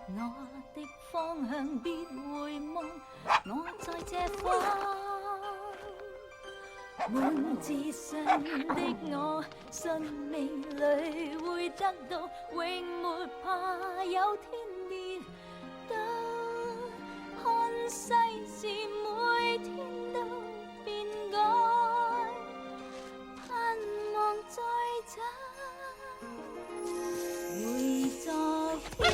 我的方向別回望，我在這方。滿自信的我，信命裏會得到，永沒怕有天跌倒。看世事每天都變改，盼望再找回昨天。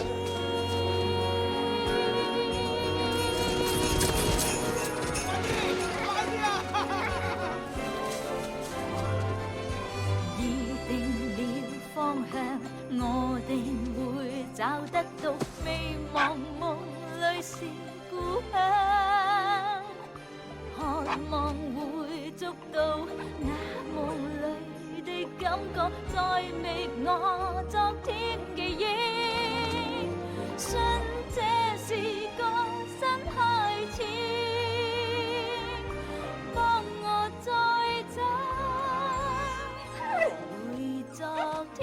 我定會找得到，未忘夢裏是故鄉，渴望會捉到那夢裏的感覺，再覓我昨天記憶，信這是個新開始，幫我再找回昨天。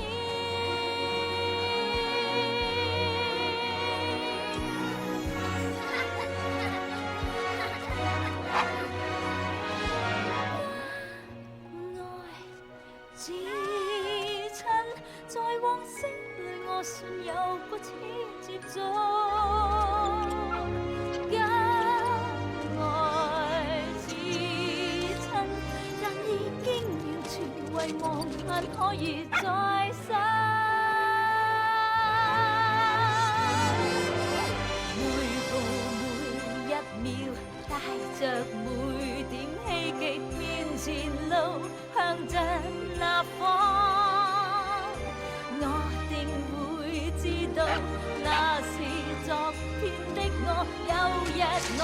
我信有過此接觸，假愛至親，但已經完全遺忘，盼可以再生。每步每一秒，帶着每點希冀，面前路向着那方。知道那是昨天的我，有日我